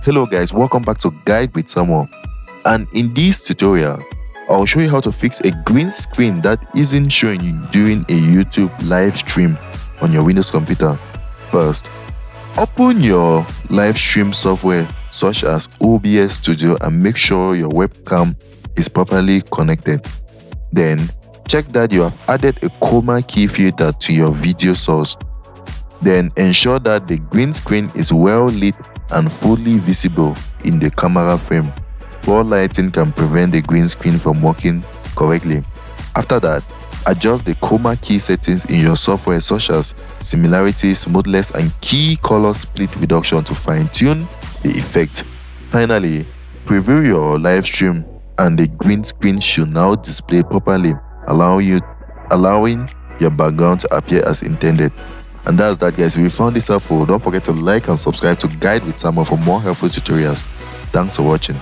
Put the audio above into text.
Hello guys, welcome back to Guide with Samuel, and in this tutorial I'll show you how to fix a green screen that isn't showing you during a YouTube live stream on your Windows computer. First, open your live stream software such as OBS Studio and make sure your webcam is properly connected. Then check that you have added a Chroma Key filter to your video source. Then ensure that the green screen is well lit and fully visible in the camera frame. Poor lighting can prevent the green screen from working correctly. After that, adjust the Chroma Key settings in your software such as similarity, smoothness, and key color split reduction to fine-tune the effect. Finally, preview your live stream and the green screen should now display properly, allowing your background to appear as intended. And that's that, guys. If you found this helpful, don't forget to like and subscribe to Guide with Samuel for more helpful tutorials. Thanks for watching.